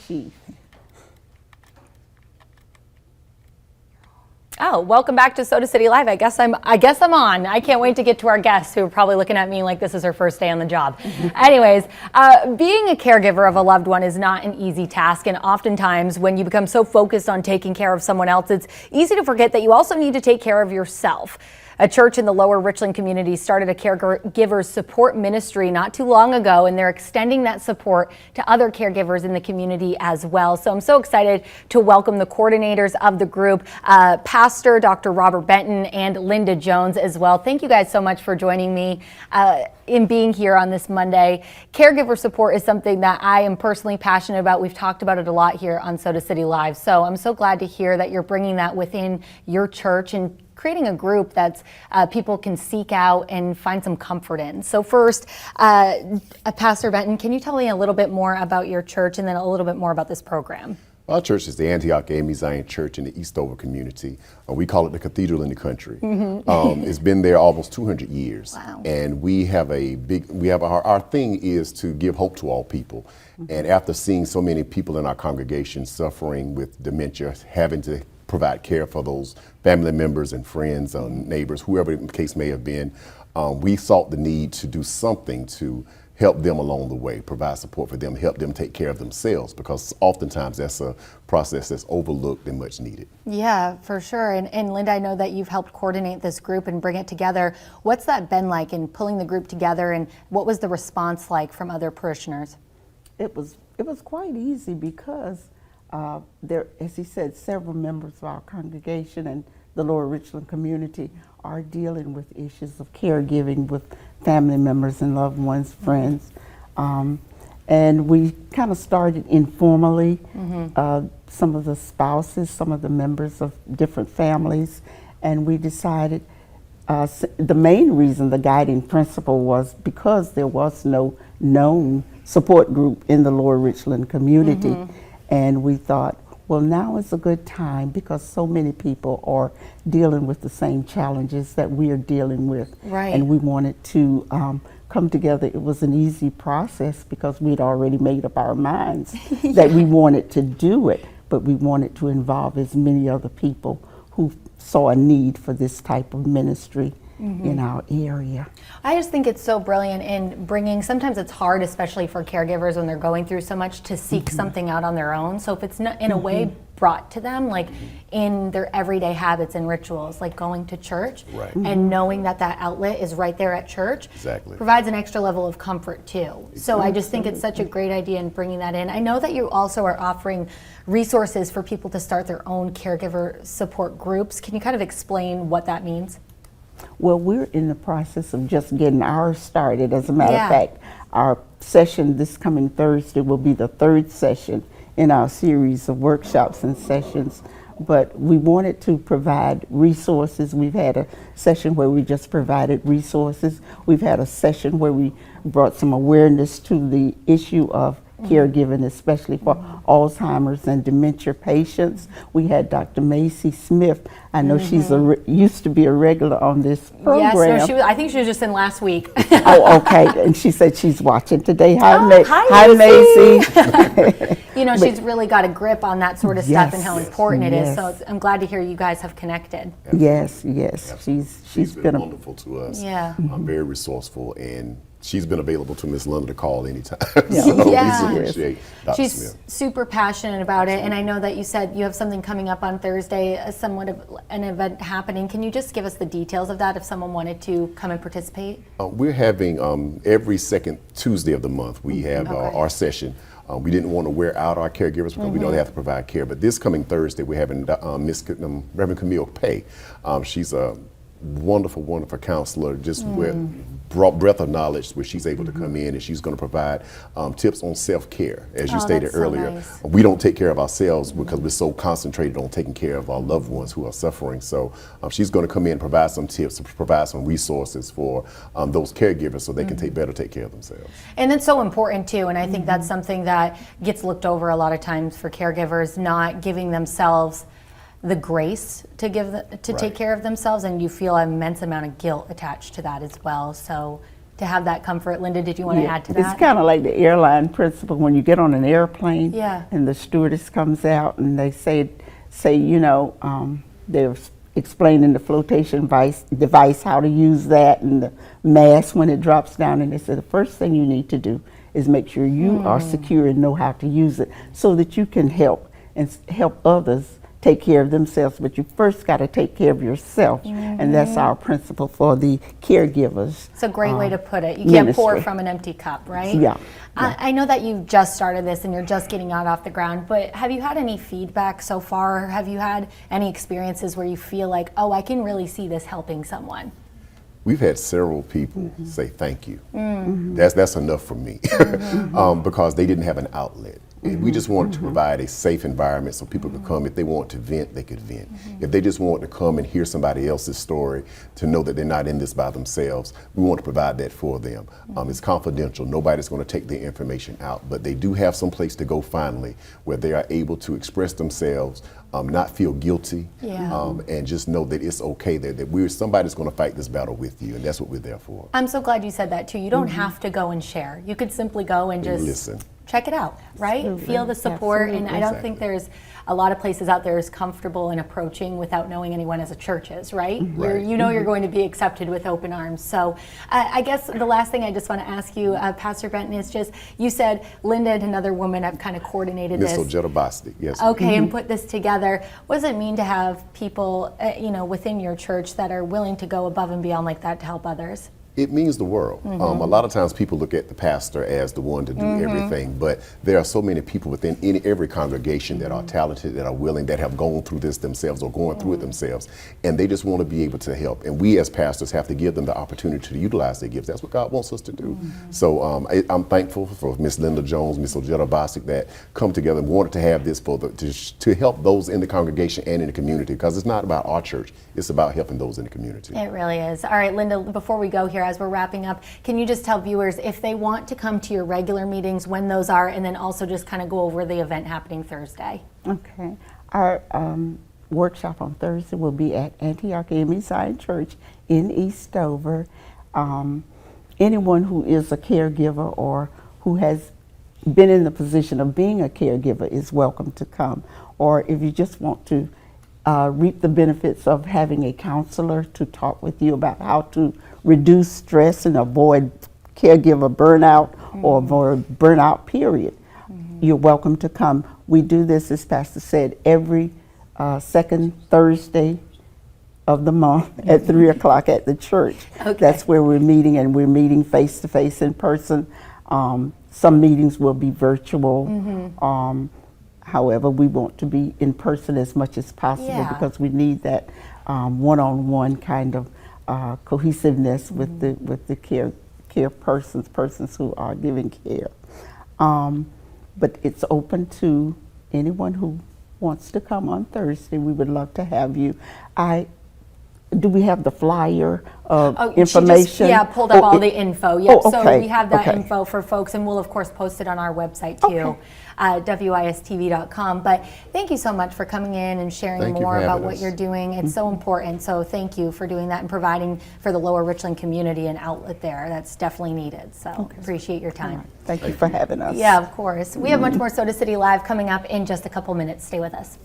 Chief. Oh, welcome back to Soda City Live. I guess I'm on. I can't wait to get to our guests who are probably looking at me like this is her first day on the job. Anyways, being a caregiver of a loved one is not an easy task, and oftentimes when you become so focused on taking care of someone else, it's easy to forget that you also need to take care of yourself. A church in the lower Richland community started a caregivers support ministry not too long ago, and they're extending that support to other caregivers in the community as well. So I'm so excited to welcome the coordinators of the group, Pastor Dr. Robert Benton and Linda Jones as well. Thank you guys so much for joining me in being here on this Monday. Caregiver support is something that I am personally passionate about. We've talked about it a lot here on Soda City Live. So I'm so glad to hear that you're bringing that within your church and creating a group that's people can seek out and find some comfort in. So first, Pastor Benton, can you tell me a little bit more about your church and then a little bit more about this program? Our church is the Antioch AME Zion Church in the Eastover community. We call it the cathedral in the country. It's been there almost 200 years. Wow. And our thing is to give hope to all people. And after seeing so many people in our congregation suffering with dementia, having to provide care for those family members and friends, neighbors, whoever the case may have been, we sought the need to do something to help them along the way, provide support for them, help them take care of themselves, because oftentimes that's a process that's overlooked and much needed. Yeah, for sure. And Linda, I know that you've helped coordinate this group and bring it together. What's that been like in pulling the group together, and what was the response like from other parishioners? It was quite easy because there, as he said, several members of our congregation and the Lower Richland community are dealing with issues of caregiving with family members and loved ones, friends. And we kind of started informally. Some of the spouses, some of the members of different families, and we decided the main reason, the guiding principle, was because there was no known support group in the Lower Richland community. And we thought, well, now is a good time because so many people are dealing with the same challenges that we are dealing with. Right. And we wanted to come together. It was an easy process because we'd already made up our minds that we wanted to do it, but we wanted to involve as many other people who saw a need for this type of ministry in our area. I just think it's so brilliant in bringing, sometimes it's hard, especially for caregivers when they're going through so much, to seek something out on their own. So if it's not in a way brought to them, like in their everyday habits and rituals, like going to church, and knowing that that outlet is right there at church, provides an extra level of comfort too. So I just think it's such a great idea in bringing that in. I know that you also are offering resources for people to start their own caregiver support groups. Can you kind of explain what that means? Well, we're in the process of just getting ours started. As a matter of fact, our session this coming Thursday will be the third session in our series of workshops and sessions. But we wanted to provide resources. We've had a session where we just provided resources. We've had a session where we brought some awareness to the issue of caregiving, especially for Alzheimer's and dementia patients. We had Dr. Macy Smith. I know she's used to be a regular on this program. Yes, no, I think she was just in last week. Oh, okay. And she said she's watching today. Hi, hi Macy. You know, she's really got a grip on that sort of stuff and how important it is. So I'm glad to hear you guys have connected. Yes. She's been wonderful to us. Yeah. Very resourceful, and she's been available to Miss Linda to call anytime. Yeah. We appreciate Dr. She's Smith. super passionate about it, and I know that you said you have something coming up on Thursday, somewhat of an event happening. Can you just give us the details of that if someone wanted to come and participate? We're having every second Tuesday of the month, we have our session. We didn't want to wear out our caregivers because we know they have to provide care, but this coming Thursday we're having Reverend Camille Pay. She's a wonderful counselor, just with breadth of knowledge, where she's able to come in and she's going to provide tips on self-care. As you stated earlier, nice. We don't take care of ourselves because we're so concentrated on taking care of our loved ones who are suffering. So she's going to come in and provide some tips, provide some resources for those caregivers so they can take care of themselves. And that's so important too, and I think that's something that gets looked over a lot of times for caregivers, not giving themselves the grace to take care of themselves, and you feel an immense amount of guilt attached to that as well. So to have that comfort. Linda, did you want to add to that? It's kind of like the airline principle when you get on an airplane Yeah. and the stewardess comes out and they say they're explaining the flotation device, how to use that, and the mask when it drops down, and they say the first thing you need to do is make sure you are secure and know how to use it so that you can help others take care of themselves, but you first got to take care of yourself, and that's our principle for the caregivers. It's a great way to put it. You can't pour from an empty cup, right? Yeah. I know that you've just started this and you're just getting out off the ground, but have you had any feedback so far? Have you had any experiences where you feel like, oh, I can really see this helping someone? We've had several people say thank you. That's enough for me because they didn't have an outlet. We just wanted to provide a safe environment so people could come. If they want to vent, they could vent. If they just want to come and hear somebody else's story, to know that they're not in this by themselves, we want to provide that for them. It's confidential. Nobody's going to take their information out, but they do have some place to go finally where they are able to express themselves, not feel guilty, and just know that it's okay, that somebody's going to fight this battle with you, and that's what we're there for. I'm so glad you said that too. You don't have to go and share. You could simply go and just listen. Check it out, right? Absolutely. Feel the support. Absolutely. And I don't think there's a lot of places out there as comfortable in approaching without knowing anyone as a church is, right? You know you're going to be accepted with open arms. So I guess the last thing I just want to ask you, Pastor Benton, is just, you said Linda and another woman have kind of coordinated this. Miss Bostic, yes. Okay, and put this together. What does it mean to have people, within your church that are willing to go above and beyond like that to help others? It means the world. A lot of times people look at the pastor as the one to do everything, but there are so many people within every congregation that are talented, that are willing, that have gone through this themselves or going through it themselves, and they just want to be able to help. And we as pastors have to give them the opportunity to utilize their gifts. That's what God wants us to do. So I'm thankful for Miss Linda Jones, Miss Bostic, that come together and wanted to have this to help those in the congregation and in the community, because it's not about our church, it's about helping those in the community. It really is. All right, Linda, before we go here, as we're wrapping up, can you just tell viewers if they want to come to your regular meetings, when those are, and then also just kind of go over the event happening Thursday? Okay. Our workshop on Thursday will be at Antioch AME Zion Church in Eastover. Anyone who is a caregiver or who has been in the position of being a caregiver is welcome to come. Or if you just want to reap the benefits of having a counselor to talk with you about how to reduce stress and avoid caregiver burnout or avoid burnout period, you're welcome to come. We do this, as Pastor said, every second Thursday of the month at 3 o'clock at the church. Okay. That's where we're meeting, and we're meeting face to face in person. Some meetings will be virtual. However, we want to be in person as much as possible because we need that one-on-one kind of cohesiveness with the care persons who are giving care. But it's open to anyone who wants to come on Thursday. We would love to have you. Do we have the flyer information? She just, pulled up all the info. Yep. Oh, okay. So we have that Okay. info for folks, and we'll of course post it on our website too, wistv.com. But thank you so much for coming in and sharing Thank you more for about having what us. you're doing. It's so important. So thank you for doing that and providing for the Lower Richland community an outlet there. That's definitely needed. So appreciate your time. Thank you for having us. Yeah, of course. We have much more Soda City Live coming up in just a couple minutes. Stay with us.